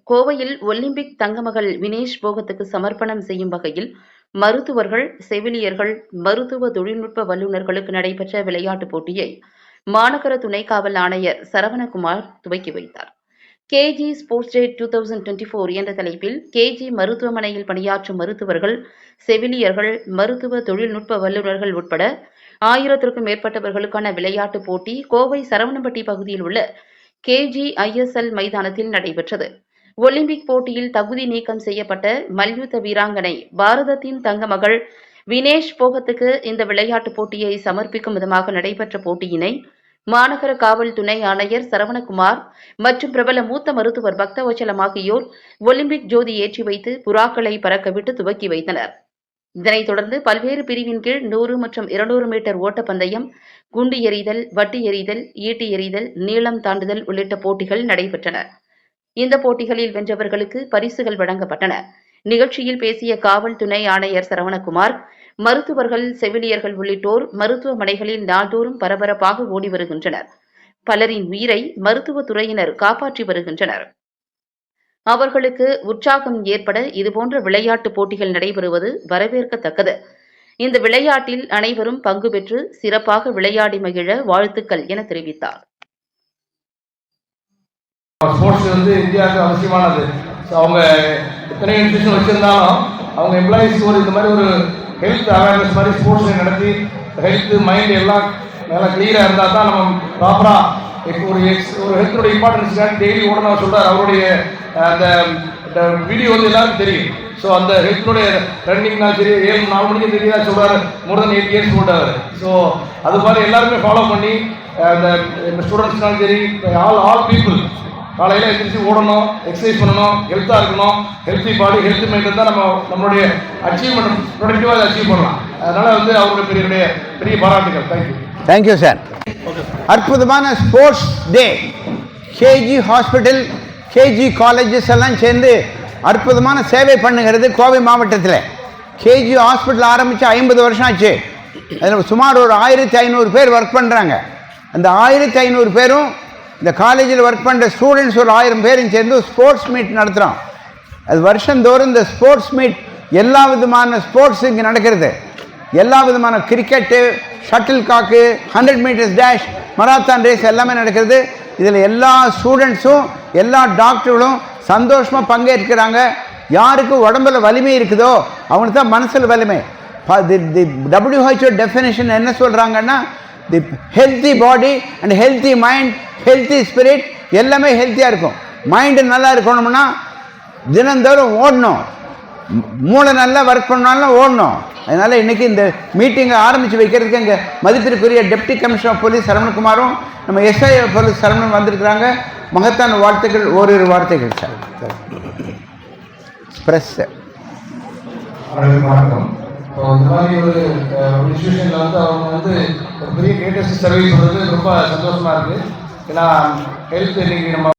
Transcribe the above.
கோவையில் ஒலிம்பிக் தங்கமகள் வினேஷ் போகத்துக்கு சமர்ப்பணம் செய்யும் வகையில் மருத்துவர்கள், செவிலியர்கள், மருத்துவ தொழில்நுட்ப வல்லுநர்களுக்கு நடைபெற்ற விளையாட்டுப் போட்டியை மாநகர துணை காவல் ஆணையர் சரவணகுமார் துவக்கி வைத்தார். கேஜி ஸ்போர்ட்ஸ் டே 2024 என்ற தலைப்பில் கேஜி மருத்துவமனையில் பணியாற்றும் மருத்துவர்கள், செவிலியர்கள், மருத்துவ தொழில்நுட்ப வல்லுநர்கள் உட்பட 1000க்கும் மேற்பட்டவர்களுக்கான விளையாட்டுப் போட்டி கோவை சரவணம்பட்டி பகுதியில் உள்ள KGISL மைதானத்தில் நடைபெற்றது. ஒலிம்பிக் போட்டியில் தகுதி நீக்கம் செய்யப்பட்ட மல்யுத்த வீராங்கனை பாரதத்தின் தங்கமகள் வினேஷ் போகத்துக்கு இந்த விளையாட்டுப் போட்டியை சமர்ப்பிக்கும் விதமாக நடைபெற்ற போட்டியினை மாநகர காவல் துணை ஆணையர் சரவணகுமார் மற்றும் பிரபல மூத்த மருத்துவர் பக்தவச்சலம் ஆகியோர் ஒலிம்பிக் ஜோதி ஏற்றி வைத்து புறாக்களை பறக்கவிட்டு துவக்கி வைத்தனர். இதனைத் தொடர்ந்து பல்வேறு பிரிவின் கீழ் 100 மற்றும் 200 மீட்டர் ஓட்டப்பந்தயம், குண்டு எறிதல், வட்டு எறிதல், ஈட்டி எறிதல், நீளம் தாண்டுதல் உள்ளிட்ட போட்டிகள் நடைபெற்றன. இந்த போட்டிகளில் வென்றவர்களுக்கு பரிசுகள் வழங்கப்பட்டன. நிகழ்ச்சியில் பேசிய காவல் துணை ஆணையர் சரவணகுமார், மருத்துவர்கள், செவிலியர்கள் உள்ளிட்டோர் மருத்துவமனைகளில் நாள்தோறும் பரபரப்பாக ஓடி வருகின்றனர். பலரின் உயிரை மருத்துவத்துறையினர் காப்பாற்றி வருகின்றனர். அவர்களுக்கு உற்சாகம் ஏற்பட இதுபோன்ற விளையாட்டுப் போட்டிகள் நடைபெறுவது வரவேற்கத்தக்கது. இந்த விளையாட்டில் அனைவரும் பங்கு பெற்று சிறப்பாக விளையாடி மகிழ வாழ்த்துக்கள் என தெரிவித்தார். ஸ்போர்ட்ஸ் இந்தியாவுக்கு அவசியமானது. அவங்க எத்தனை இன்ஸ்டியூஷன் வச்சிருந்தாலும் அவங்க எம்ப்ளாயிஸ் இந்த மாதிரி ஒரு ஹெல்த் அவேர்னஸ் மாதிரி ஸ்போர்ட்ஸ் நடத்தி ஹெல்த் மைண்ட் எல்லாம் நல்லா கிளியராக இருந்தால் தான் நம்ம ப்ராப்பராக ஒரு ஹெல்த்தோட இம்பார்ட்டன்ஸ் டெய்லி ஓடணும் சொல்கிறார். அவருடைய அந்த வீடியோ எல்லாருக்கும் தெரியும். ஸோ அந்த ஹெல்த்தோடைய ரன்னிங்னாலும் சரி 4 மணிக்கு தெரியாத சொல்கிறார். மோர் தென் 8 இயர்ஸ் போட்டார். ஸோ அது மாதிரி எல்லாருமே ஃபாலோ பண்ணி அந்த ஸ்டூடெண்ட்ஸ்னாலும் சரி ஆல் பீப்புள் காலையில் எழுந்திரிச்சு ஓடணும், எக்ஸசைஸ் பண்ணணும், ஹெல்த்தாக இருக்கணும். ஹெல்த்தி பாடி ஹெல்த் மைண்ட் தான் நம்மளுடைய அச்சீவ்மெண்ட் ப்ரொடக்டிவாக அச்சீவ் பண்ணலாம். அதனால் அவருடைய பெரிய பாராட்டுகள். Thank you sir. அற்புதமான sports day. KG hospital, KG colleges எல்லாம் சேர்ந்து அற்புதமான சேவை பண்ணுகிறது கோவை மாவட்டத்தில். கேஜி ஹாஸ்பிட்டல் ஆரம்பித்து 50 வருஷம் ஆச்சு. அதில் சுமார் ஒரு 1500 பேர் ஒர்க் பண்ணுறாங்க. அந்த 1500 பேரும் இந்த காலேஜில் ஒர்க் பண்ணுற ஸ்டூடெண்ட்ஸ் ஒரு 1000 பேரும் சேர்ந்து ஸ்போர்ட்ஸ் மீட் நடத்துகிறோம். அது வருஷந்தோறும் இந்த ஸ்போர்ட்ஸ் மீட் எல்லா விதமான ஸ்போர்ட்ஸ் இங்கே நடக்கிறது. எல்லா விதமான cricket, shuttlecock, 100 metres dash, marathon race எல்லாமே நடக்கிறது. இதில் எல்லா ஸ்டூடெண்ட்ஸும் எல்லா டாக்டர்களும் சந்தோஷமாக பங்கேற்கிறாங்க. யாருக்கு உடம்புல வலிமை இருக்குதோ அவனுக்கு தான் மனசில் வலிமை. தி WHO டெஃபினேஷன் என்ன சொல்கிறாங்கன்னா, the healthy body and healthy mind, healthy spirit எல்லாமே ஹெல்த்தியாக இருக்கும். மைண்டு நல்லா இருக்கணும்னா தினந்தோறும் ஓடணும், மூளை நல்லா ஒர்க் பண்ணாலும் ஓடணும். அதனால் இன்றைக்கி இந்த மீட்டிங்கை ஆரம்பித்து வைக்கிறதுக்கு எங்கள் மதிப்பிற்குரிய டெப்டி கமிஷனர் ஆஃப் போலீஸ் சரவணகுமாரும் நம்ம SI போலீஸ் சரவணன் வந்திருக்கிறாங்க. மகத்தான வாழ்த்துக்கள். ஓரிரு வார்த்தைகள் சார். ப்ரெஸ் வணக்கம். இந்த மாதிரி ஒரு இன்ஸ்டியூஷனில் அவங்க ஒரு பெரிய கிரேட்டஸ்ட் சர்வீஸ் பண்ணுறது ரொம்ப சந்தோஷமாக இருக்குது. ஏன்னா ஹெல்த் இன்றைக்கி நம்ம